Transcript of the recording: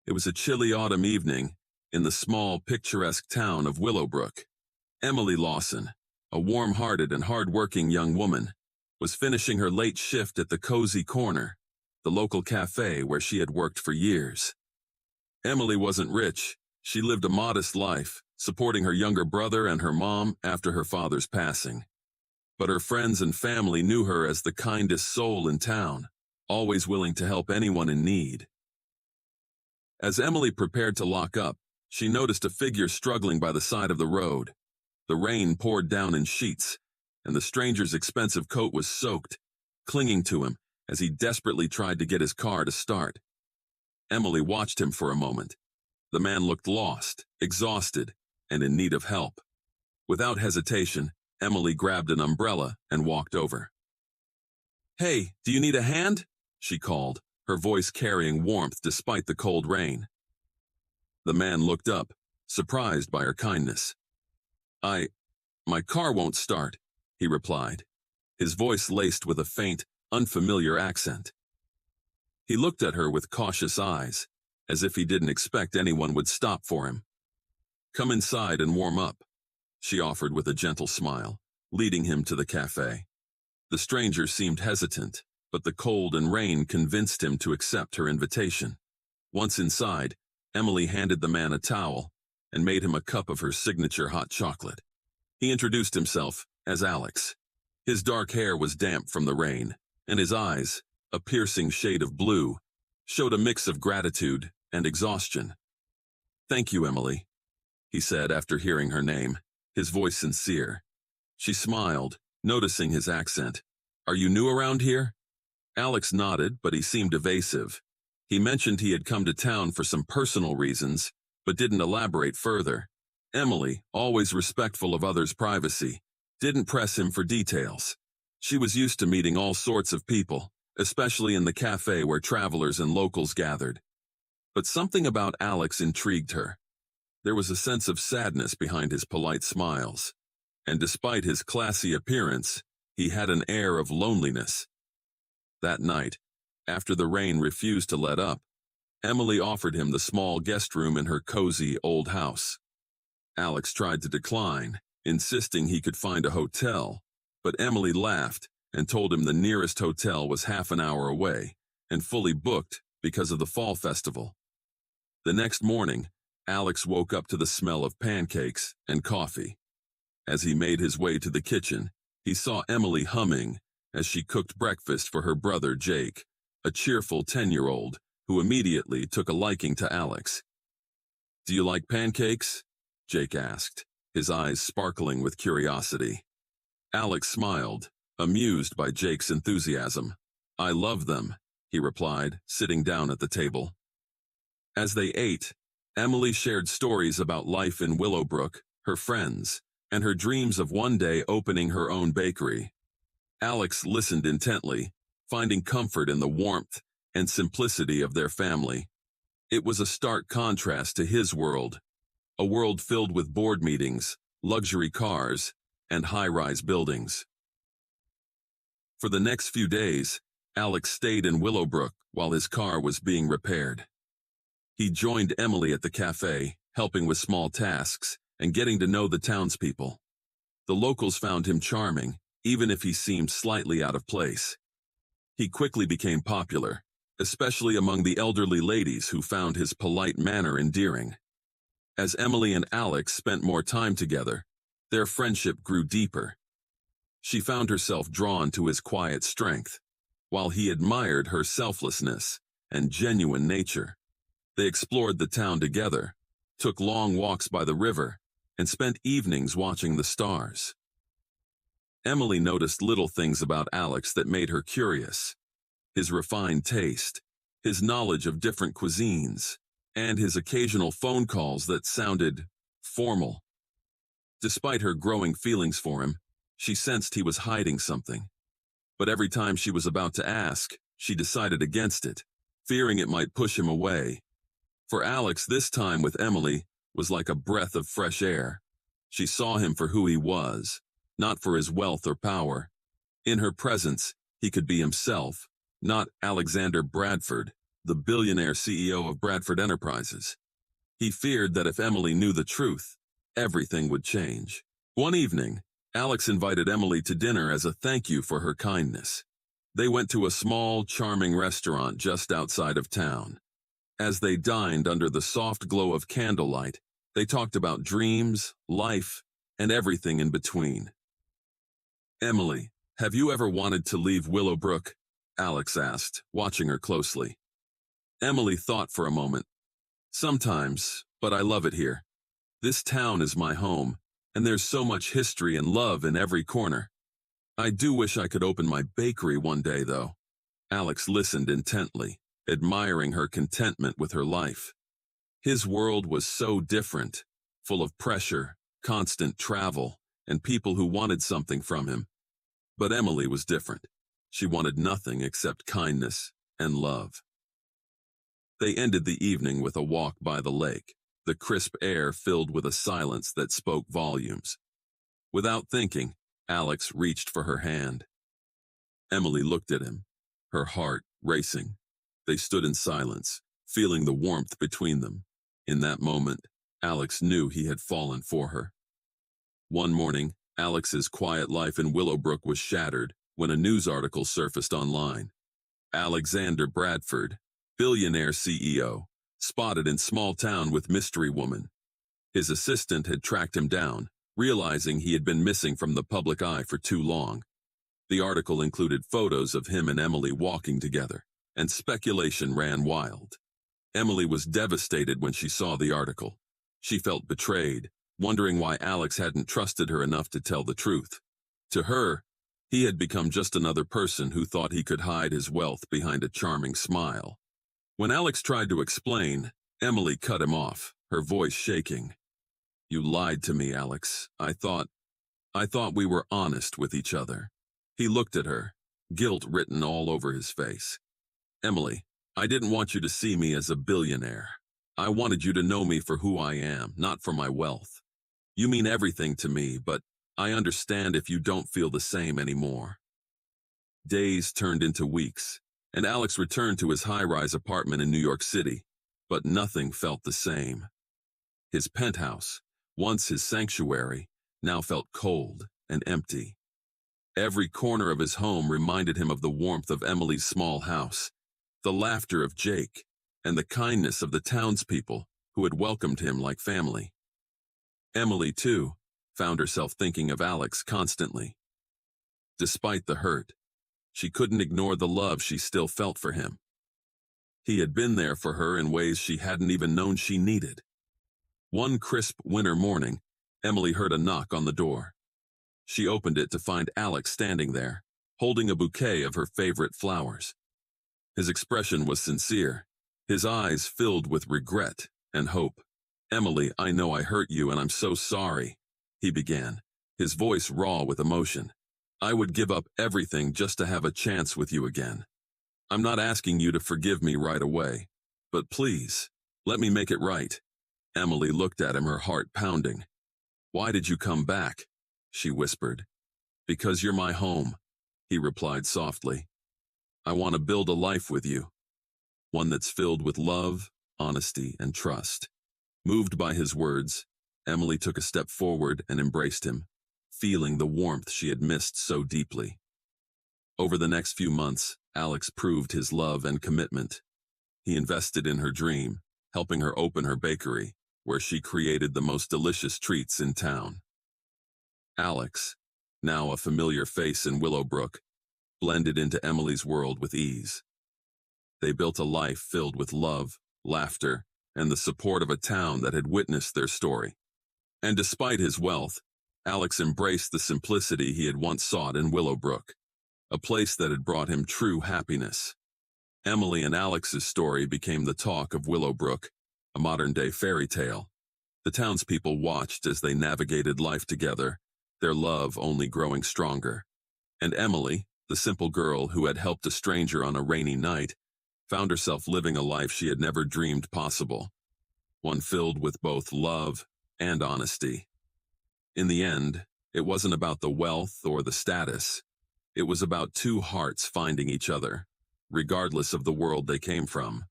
It was a chilly autumn evening in the small, picturesque town of Willowbrook. Emily Lawson, a warm-hearted and hard-working young woman, was finishing her late shift at the Cozy Corner, the local cafe where she had worked for years. Emily wasn't rich. She lived a modest life, supporting her younger brother and her mom after her father's passing. But her friends and family knew her as the kindest soul in town, always willing to help anyone in need. As Emily prepared to lock up, she noticed a figure struggling by the side of the road. The rain poured down in sheets, and the stranger's expensive coat was soaked, clinging to him as he desperately tried to get his car to start. Emily watched him for a moment. The man looked lost, exhausted, and in need of help. Without hesitation, Emily grabbed an umbrella and walked over. "Hey, do you need a hand?" she called, her voice carrying warmth despite the cold rain. The man looked up, surprised by her kindness. My car won't start," he replied, his voice laced with a faint, unfamiliar accent. He looked at her with cautious eyes, as if he didn't expect anyone would stop for him. "Come inside and warm up," she offered with a gentle smile, leading him to the cafe. The stranger seemed hesitant, but the cold and rain convinced him to accept her invitation. Once inside, Emily handed the man a towel and made him a cup of her signature hot chocolate. He introduced himself as Alex. His dark hair was damp from the rain, and his eyes, a piercing shade of blue, showed a mix of gratitude and exhaustion. "Thank you, Emily," he said after hearing her name, his voice sincere. She smiled, noticing his accent. "Are you new around here?" Alex nodded, but he seemed evasive. He mentioned he had come to town for some personal reasons, but didn't elaborate further. Emily, always respectful of others' privacy, didn't press him for details. She was used to meeting all sorts of people, especially in the cafe where travelers and locals gathered. But something about Alex intrigued her. There was a sense of sadness behind his polite smiles, and despite his classy appearance, he had an air of loneliness. That night, after the rain refused to let up, Emily offered him the small guest room in her cozy old house. Alex tried to decline, insisting he could find a hotel, but Emily laughed and told him the nearest hotel was half an hour away and fully booked because of the fall festival. The next morning, Alex woke up to the smell of pancakes and coffee. As he made his way to the kitchen, he saw Emily humming as she cooked breakfast for her brother Jake, a cheerful 10-year-old who immediately took a liking to Alex. "Do you like pancakes?" Jake asked, his eyes sparkling with curiosity. Alex smiled, amused by Jake's enthusiasm. "I love them," he replied, sitting down at the table. As they ate, Emily shared stories about life in Willowbrook, her friends, and her dreams of one day opening her own bakery. Alex listened intently, finding comfort in the warmth and simplicity of their family. It was a stark contrast to his world, a world filled with board meetings, luxury cars, and high-rise buildings. For the next few days, Alex stayed in Willowbrook while his car was being repaired. He joined Emily at the cafe, helping with small tasks and getting to know the townspeople. The locals found him charming, even if he seemed slightly out of place. He quickly became popular, especially among the elderly ladies who found his polite manner endearing. As Emily and Alex spent more time together, their friendship grew deeper. She found herself drawn to his quiet strength, while he admired her selflessness and genuine nature. They explored the town together, took long walks by the river, and spent evenings watching the stars. Emily noticed little things about Alex that made her curious. His refined taste, his knowledge of different cuisines, and his occasional phone calls that sounded formal. Despite her growing feelings for him, she sensed he was hiding something. But every time she was about to ask, she decided against it, fearing it might push him away. For Alex, this time with Emily was like a breath of fresh air. She saw him for who he was, not for his wealth or power. In her presence, he could be himself, not Alexander Bradford, the billionaire CEO of Bradford Enterprises. He feared that if Emily knew the truth, everything would change. One evening, Alex invited Emily to dinner as a thank you for her kindness. They went to a small, charming restaurant just outside of town. As they dined under the soft glow of candlelight, they talked about dreams, life, and everything in between. "Emily, have you ever wanted to leave Willowbrook?" Alex asked, watching her closely. Emily thought for a moment. "Sometimes, but I love it here. This town is my home, and there's so much history and love in every corner. I do wish I could open my bakery one day, though." Alex listened intently, admiring her contentment with her life. His world was so different, full of pressure, constant travel, and people who wanted something from him. But Emily was different. She wanted nothing except kindness and love. They ended the evening with a walk by the lake, the crisp air filled with a silence that spoke volumes. Without thinking, Alex reached for her hand. Emily looked at him, her heart racing. They stood in silence, feeling the warmth between them. In that moment, Alex knew he had fallen for her. One morning, Alex's quiet life in Willowbrook was shattered when a news article surfaced online. Alexander Bradford, billionaire CEO, spotted in small town with mystery woman. His assistant had tracked him down, realizing he had been missing from the public eye for too long. The article included photos of him and Emily walking together, and speculation ran wild. Emily was devastated when she saw the article. She felt betrayed, wondering why Alex hadn't trusted her enough to tell the truth. To her, he had become just another person who thought he could hide his wealth behind a charming smile. When Alex tried to explain, Emily cut him off, her voice shaking. "You lied to me, Alex. I thought we were honest with each other." He looked at her, guilt written all over his face. "Emily, I didn't want you to see me as a billionaire. I wanted you to know me for who I am, not for my wealth. You mean everything to me, but I understand if you don't feel the same anymore." Days turned into weeks, and Alex returned to his high-rise apartment in New York City, but nothing felt the same. His penthouse, once his sanctuary, now felt cold and empty. Every corner of his home reminded him of the warmth of Emily's small house, the laughter of Jake, and the kindness of the townspeople who had welcomed him like family. Emily, too, found herself thinking of Alex constantly. Despite the hurt, she couldn't ignore the love she still felt for him. He had been there for her in ways she hadn't even known she needed. One crisp winter morning, Emily heard a knock on the door. She opened it to find Alex standing there, holding a bouquet of her favorite flowers. His expression was sincere, his eyes filled with regret and hope. "Emily, I know I hurt you and I'm so sorry," he began, his voice raw with emotion. "I would give up everything just to have a chance with you again. I'm not asking you to forgive me right away, but please, let me make it right." Emily looked at him, her heart pounding. "Why did you come back?" she whispered. "Because you're my home," he replied softly. "I want to build a life with you, one that's filled with love, honesty, and trust." Moved by his words, Emily took a step forward and embraced him, feeling the warmth she had missed so deeply. Over the next few months, Alex proved his love and commitment. He invested in her dream, helping her open her bakery, where she created the most delicious treats in town. Alex, now a familiar face in Willowbrook, blended into Emily's world with ease. They built a life filled with love, laughter, and the support of a town that had witnessed their story. And despite his wealth, Alex embraced the simplicity he had once sought in Willowbrook, a place that had brought him true happiness. Emily and Alex's story became the talk of Willowbrook, a modern-day fairy tale. The townspeople watched as they navigated life together, their love only growing stronger. And Emily, the simple girl who had helped a stranger on a rainy night, found herself living a life she had never dreamed possible, one filled with both love and honesty. In the end, it wasn't about the wealth or the status. It was about two hearts finding each other, regardless of the world they came from.